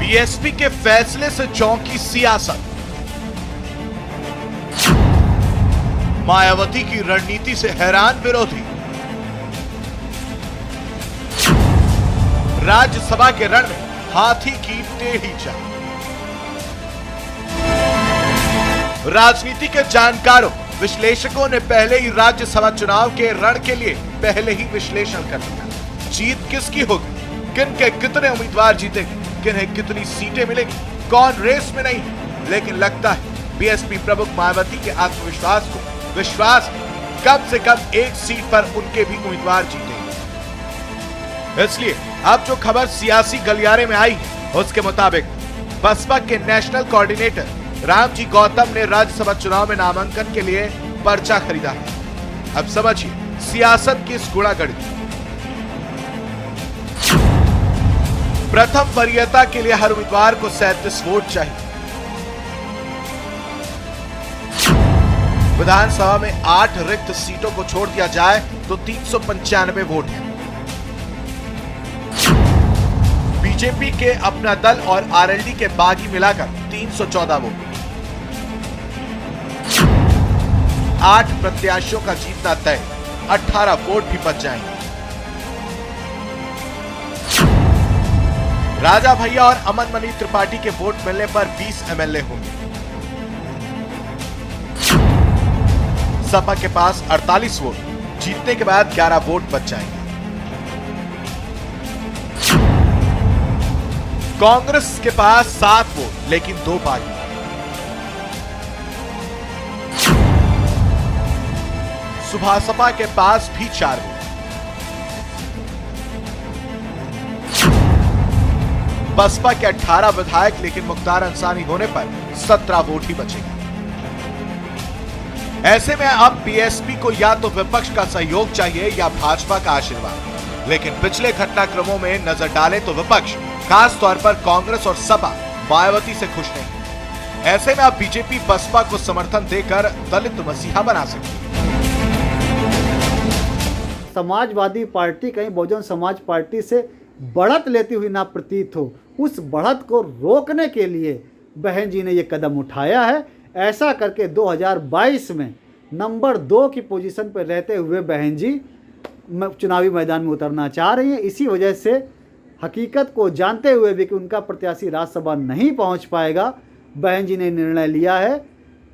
BSP के फैसले से चौंकी सियासत। मायावती की रणनीति से हैरान विरोधी। राज्यसभा के रण में हाथी की टेढ़ी चाल। राजनीति के जानकारों विश्लेषकों ने पहले ही राज्यसभा चुनाव के रण के लिए पहले ही विश्लेषण कर लिया। जीत किसकी होगी, किन के कितने उम्मीदवार जीतेंगे, किन्हें कितनी सीटें मिलेंगी, कौन रेस में नहीं है। लेकिन लगता है बीएसपी प्रमुख मायावती के आत्मविश्वास को विश्वास कम से कम एक सीट पर उनके भी उम्मीदवार जीतेंगे। इसलिए अब जो खबर सियासी गलियारे में आई है उसके मुताबिक बसपा के नेशनल कोऑर्डिनेटर रामजी गौतम ने राज्यसभा चुनाव में नामांकन के लिए पर्चा खरीदा है। अब समझिए सियासत की इस गुणागढ़ी। प्रथम वरीयता के लिए हर उम्मीदवार को 37 वोट चाहिए। विधानसभा में 8 रिक्त सीटों को छोड़ दिया जाए तो 395 वोट हैं। बीजेपी के अपना दल और आरएलडी के बागी मिलाकर 314 वोट। 8 प्रत्याशियों का जीतना तय, 18 वोट भी बच जाएंगे। राजा भैया और अमन मनी त्रिपाठी के वोट मिलने पर 20 एमएलए होंगे। सपा के पास 48 वोट, जीतने के बाद 11 वोट बच जाएंगे। कांग्रेस के पास 7 वोट, लेकिन 2 बागी। सुभासपा के पास भी 4 वोट। बसपा के 18 विधायक, लेकिन मुख्तार अंसारी होने पर 17 वोट ही बचेंगे। ऐसे में अब बीएसपी को या तो विपक्ष का सहयोग चाहिए या भाजपा का आशीर्वाद। लेकिन पिछले घटनाक्रमों में नजर डालें तो विपक्ष, खास तौर पर कांग्रेस और सपा, मायावती से खुश नहीं। ऐसे में अब बीजेपी बसपा को समर्थन देकर दलित मसीहा बना सकती है। समाजवादी पार्टी कहीं बहुजन समाज पार्टी से बढ़त लेती हुई ना प्रतीत हो, उस बढ़त को रोकने के लिए बहन जी ने ये कदम उठाया है। ऐसा करके 2022 में नंबर 2 की पोजीशन पर रहते हुए बहन जी चुनावी मैदान में उतरना चाह रही हैं। इसी वजह से हकीकत को जानते हुए भी कि उनका प्रत्याशी राज्यसभा नहीं पहुंच पाएगा, बहन जी ने निर्णय लिया है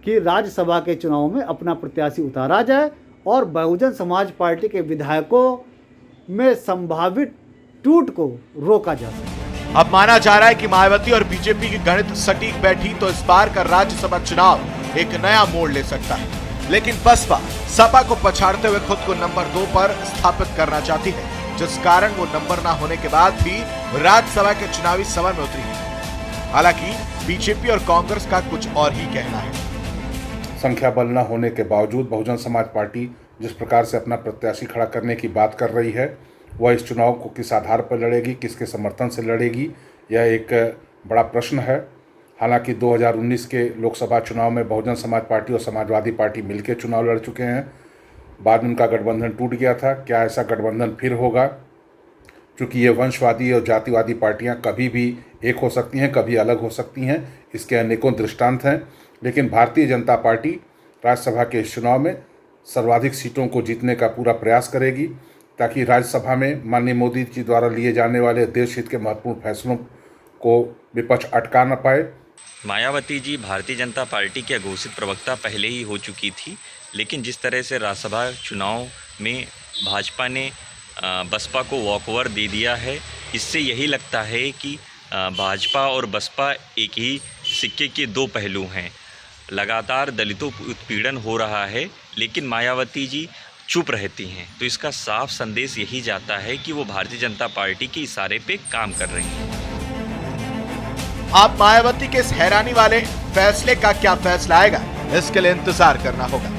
कि राज्यसभा के चुनाव में अपना प्रत्याशी उतारा जाए और बहुजन समाज पार्टी के विधायकों में संभावित टूट को रोका जा सके। अब माना जा रहा है कि मायावती और बीजेपी की गणित सटीक बैठी तो इस बार का राज्यसभा चुनाव एक नया मोड़ ले सकता है। लेकिन बसपा सपा को पछाड़ते हुए खुद को नंबर 2 पर स्थापित करना चाहती है, जिस कारण वो नंबर ना होने के बाद भी राज्यसभा के चुनावी समर में उतरी है। हालांकि बीजेपी और कांग्रेस का कुछ और ही कहना है। संख्या बल न होने के बावजूद बहुजन समाज पार्टी जिस प्रकार से अपना प्रत्याशी खड़ा करने की बात कर रही है, वह इस चुनाव को किस आधार पर लड़ेगी, किसके समर्थन से लड़ेगी, यह एक बड़ा प्रश्न है। हालांकि 2019 के लोकसभा चुनाव में बहुजन समाज पार्टी और समाजवादी पार्टी मिलकर चुनाव लड़ चुके हैं। बाद में उनका गठबंधन टूट गया था। क्या ऐसा गठबंधन फिर होगा? क्योंकि ये वंशवादी और जातिवादी पार्टियां कभी भी एक हो सकती हैं, कभी अलग हो सकती हैं, इसके अनेकों दृष्टांत हैं। लेकिन भारतीय जनता पार्टी राज्यसभा के इस चुनाव में सर्वाधिक सीटों को जीतने का पूरा प्रयास करेगी, ताकि राज्यसभा में माननीय मोदी जी द्वारा लिए जाने वाले देश हित के महत्वपूर्ण फैसलों को विपक्ष अटका न पाए। मायावती जी भारतीय जनता पार्टी की घोषित प्रवक्ता पहले ही हो चुकी थी, लेकिन जिस तरह से राज्यसभा चुनाव में भाजपा ने बसपा को वॉकओवर दे दिया है, इससे यही लगता है कि भाजपा और बसपा एक ही सिक्के के 2 पहलू हैं। लगातार दलितों को उत्पीड़न हो रहा है, लेकिन मायावती जी चुप रहती हैं। तो इसका साफ संदेश यही जाता है कि वो भारतीय जनता पार्टी के इशारे पे काम कर रही हैं। आप मायावती के इस हैरानी वाले फैसले का क्या फैसला आएगा, इसके लिए इंतजार करना होगा।